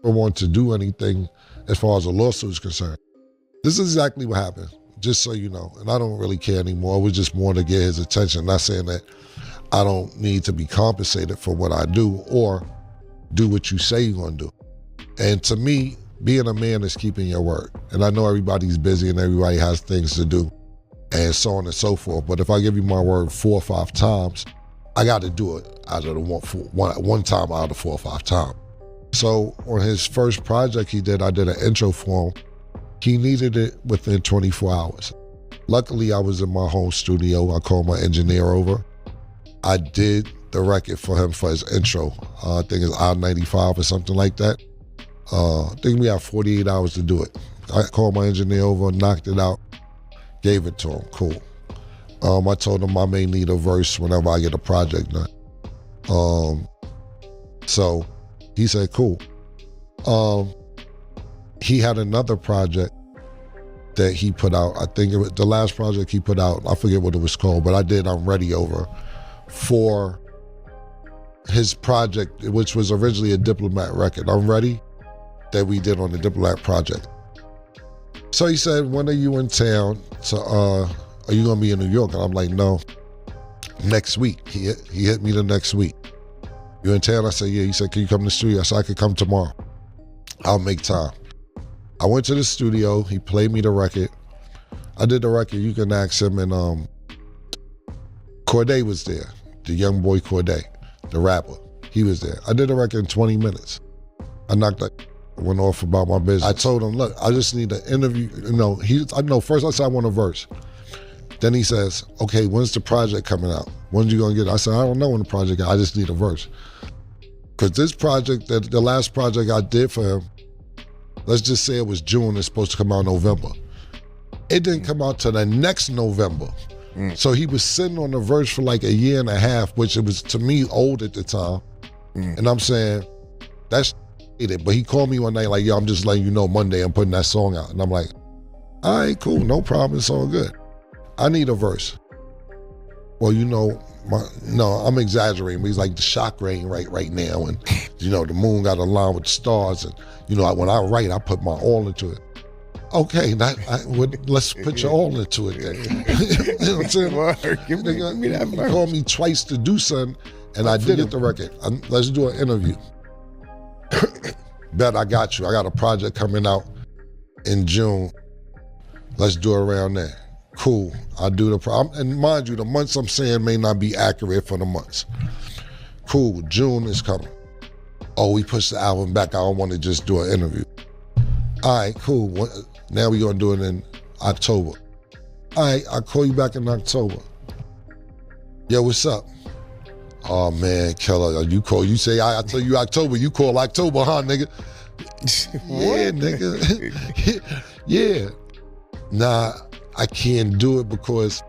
never want to do anything as far as a lawsuit is concerned. This is exactly what happened, just so you know. And I don't really care anymore. It was just more to get his attention. Not saying that I don't need to be compensated for what I do or do what you say you're gonna do. And to me, being a man is keeping your word. And I know everybody's busy and everybody has things to do and so on and so forth. But if I give you my word 4 or 5 times, I got to do it out of the one time out of 4 or 5 times. So on his first project he did, I did an intro for him. He needed it within 24 hours. Luckily, I was in my home studio. I called my engineer over. I did the record for him for his intro. I think it's I-95 or something like that. I think we have 48 hours to do it. I called my engineer over, knocked it out, gave it to him, cool. I told him I may need a verse whenever I get a project done. So he said, cool. He had another project that he put out. I think it was the last project he put out, I forget what it was called, but I did I'm Ready over for his project, which was originally a Diplomat record. I'm Ready, that we did on the Diplomat project. So he said, when are you in town? Are you gonna be in New York? And I'm like, no, next week. He hit me the next week. You in town? I said, yeah. He said, can you come to the studio? I said, I could come tomorrow. I'll make time. I went to the studio. He played me the record. I did the record. You can ask him. And Cordae was there. The young boy Cordae, the rapper. He was there. I did the record in 20 minutes. I went off about my business. I told him, look, I just need an interview. First I said I want a verse. Then he says, okay, when's the project coming out? When's you gonna get it? I said, I don't know when the project, I just need a verse. Because this project, the last project I did for him, let's just say it was June, it's supposed to come out in November. It didn't come out till the next November. So he was sitting on the verse for like a year and a half, which it was to me old at the time. And I'm saying, that's it. But he called me one night like, yo, I'm just letting you know Monday I'm putting that song out. And I'm like, all right, cool, no problem, it's all good. I need a verse. Well, I'm exaggerating, but he's like the shock rain right now. And, the moon got aligned with the stars. And, when I write, I put my all into it. Okay, let's put your all into it then. You know what I'm saying? Give me that verse. He called me twice to do something, and I did it the record. Let's do an interview. Bet I got you. I got a project coming out in June. Let's do it around there. Cool, I do and mind you, the months I'm saying may not be accurate for the months. Cool, June is coming. Oh, we pushed the album back. I don't want to just do an interview. All right, cool. Now we're gonna do it in October. All right, I'll call you back in October. Yo, what's up? Oh man, Keller, you say I tell you October, you call October, huh, nigga? Yeah, nigga. Yeah. Nah, I can't do it because,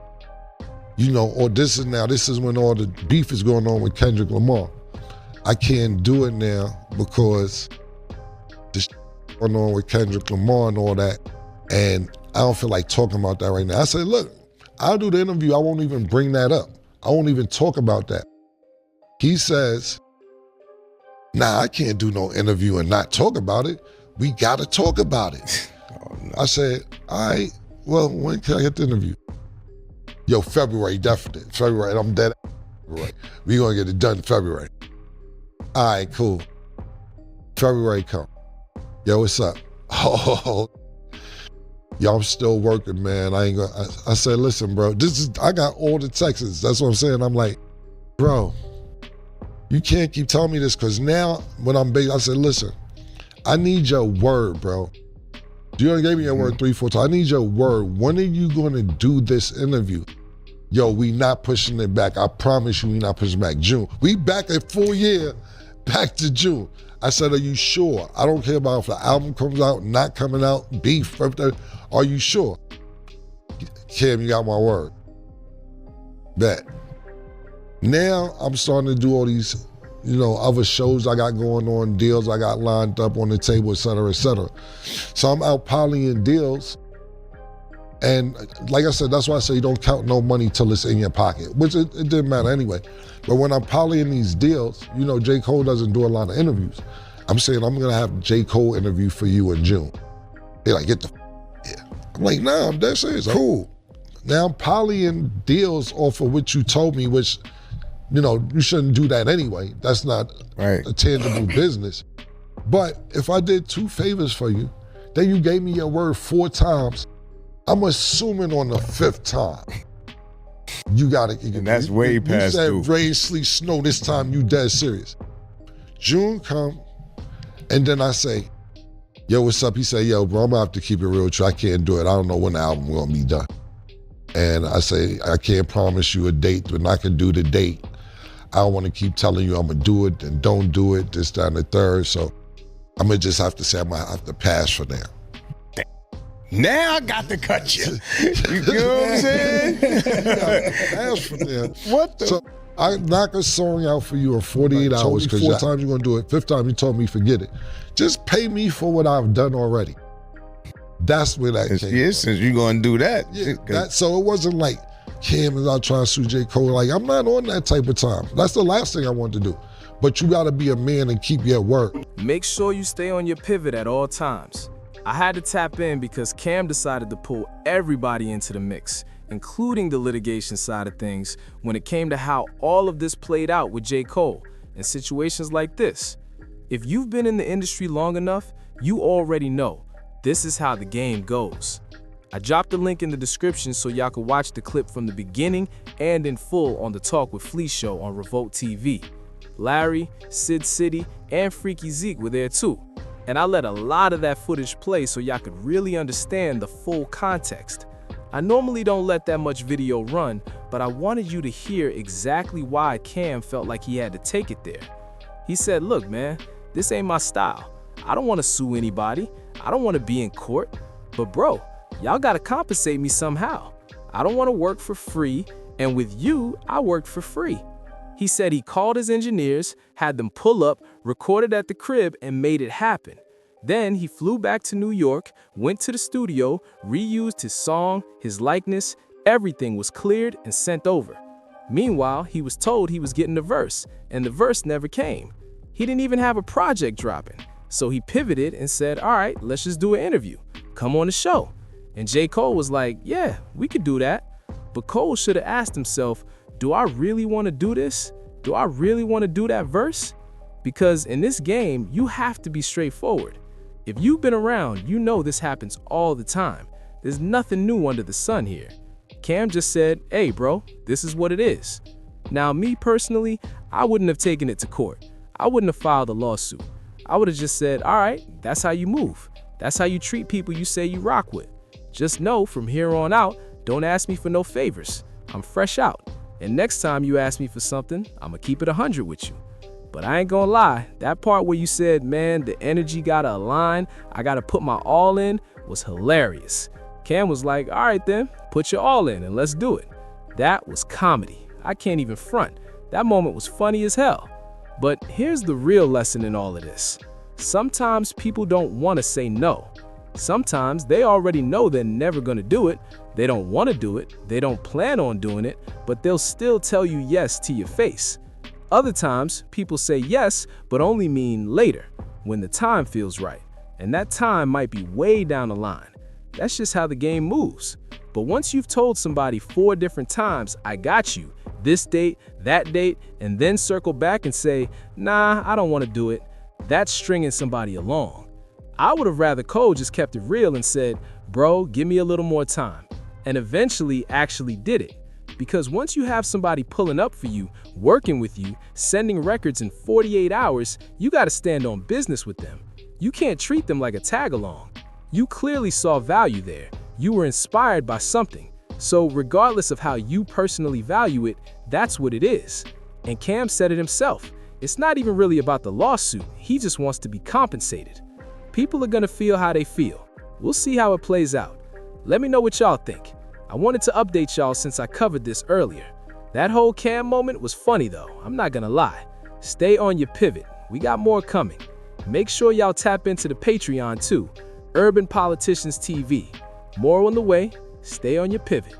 this is when all the beef is going on with Kendrick Lamar. I can't do it now because the going on with Kendrick Lamar and all that, and I don't feel like talking about that right now. I said, look, I'll do the interview. I won't even bring that up. I won't even talk about that. He says, nah, I can't do no interview and not talk about it. We gotta talk about it. Oh, no. I said, all right, well, when can I get the interview? Yo, February, definitely. February, I'm dead. Right. We gonna get it done in February. All right, cool. February come. Yo, what's up? Oh, yo, I'm still working, man. I said, listen, bro, I got all the texts. That's what I'm saying. I'm like, bro, you can't keep telling me this, because now when I'm big, I said, listen, I need your word, bro. You already gave me your word 3-4 times. I need your word. When are you gonna do this interview? Yo, we not pushing it back. I promise you we not pushing back. June. We back a full year, back to June. I said, are you sure? I don't care about if the album comes out, not coming out, beef, everything. Are you sure? Kim, you got my word. Bet. Now I'm starting to do all these, other shows I got going on, deals I got lined up on the table, et cetera, et cetera. So I'm out polying deals. And like I said, that's why I say you don't count no money till it's in your pocket, which it didn't matter anyway. But when I'm polying these deals, J. Cole doesn't do a lot of interviews. I'm saying I'm gonna have J. Cole interview for you in June. They're like, get the yeah. I'm like, nah, I'm dead serious. Cool. Now I'm polying deals off of what you told me, which, you know, you shouldn't do that anyway. That's not a tangible business. But if I did 2 favors for you, then you gave me your word 4 times, I'm assuming on the 5th time, you got it. And that's way past due. You said rain, sleet, snow, this time you dead serious. June come, and then I say, yo, what's up? He said, yo, bro, I'm gonna have to keep it real with you. I can't do it. I don't know when the album gonna be done. And I say, I can't promise you a date, but I can do the date. I don't wanna keep telling you I'm gonna do it and don't do it, this, that, and the third. So I'm gonna just have to say I'm gonna have to pass for now. Now I got to cut you. You know what I'm saying? Pass for now. What the? So I knock a song out for you in 48 hours because 4 times you're gonna do it. 5th time you told me forget it. Just pay me for what I've done already. That's where that came from. Since you're gonna do that. Yeah, so it wasn't like Cam is out trying to sue J. Cole. Like, I'm not on that type of time. That's the last thing I want to do. But you gotta be a man and keep your word. Make sure you stay on your pivot at all times. I had to tap in because Cam decided to pull everybody into the mix, including the litigation side of things when it came to how all of this played out with J. Cole in situations like this. If you've been in the industry long enough, you already know this is how the game goes. I dropped the link in the description so y'all could watch the clip from the beginning and in full on the Talk with Flea show on Revolt TV. Larry, Sid City, and Freaky Zeke were there too. And I let a lot of that footage play so y'all could really understand the full context. I normally don't let that much video run, but I wanted you to hear exactly why Cam felt like he had to take it there. He said, look, man, this ain't my style. I don't want to sue anybody. I don't want to be in court. But bro, y'all got to compensate me somehow. I don't want to work for free, and with you, I worked for free. He said he called his engineers, had them pull up, recorded at the crib, and made it happen. Then he flew back to New York, went to the studio, reused his song, his likeness, everything was cleared and sent over. Meanwhile, he was told he was getting the verse, and the verse never came. He didn't even have a project dropping. So he pivoted and said, all right, let's just do an interview. Come on the show. And J. Cole was like, yeah, we could do that. But Cole should have asked himself, do I really want to do this? Do I really want to do that verse? Because in this game, you have to be straightforward. If you've been around, you know this happens all the time. There's nothing new under the sun here. Cam just said, hey bro, this is what it is. Now me personally, I wouldn't have taken it to court. I wouldn't have filed a lawsuit. I would have just said, all right, that's how you move. That's how you treat people you say you rock with. Just know from here on out, don't ask me for no favors. I'm fresh out. And next time you ask me for something, I'ma keep it 100 with you. But I ain't gonna lie, that part where you said, man, the energy gotta align, I gotta put my all in, was hilarious. Cam was like, all right then, put your all in and let's do it. That was comedy. I can't even front. That moment was funny as hell. But here's the real lesson in all of this. Sometimes people don't wanna say no. Sometimes they already know they're never gonna do it, they don't wanna do it, they don't plan on doing it, but they'll still tell you yes to your face. Other times, people say yes, but only mean later, when the time feels right. And that time might be way down the line. That's just how the game moves. But once you've told somebody 4 different times, I got you, this date, that date, and then circle back and say, nah, I don't wanna do it, that's stringing somebody along. I would have rather Cole just kept it real and said, bro, give me a little more time, and eventually actually did it. Because once you have somebody pulling up for you, working with you, sending records in 48 hours, you gotta stand on business with them. You can't treat them like a tag-along. You clearly saw value there. You were inspired by something. So regardless of how you personally value it, that's what it is. And Cam said it himself. It's not even really about the lawsuit. He just wants to be compensated. People are gonna feel how they feel. We'll see how it plays out. Let me know what y'all think. I wanted to update y'all since I covered this earlier. That whole Cam moment was funny though, I'm not gonna lie. Stay on your pivot, we got more coming. Make sure y'all tap into the Patreon too, Urban Politicians TV. More on the way, stay on your pivot.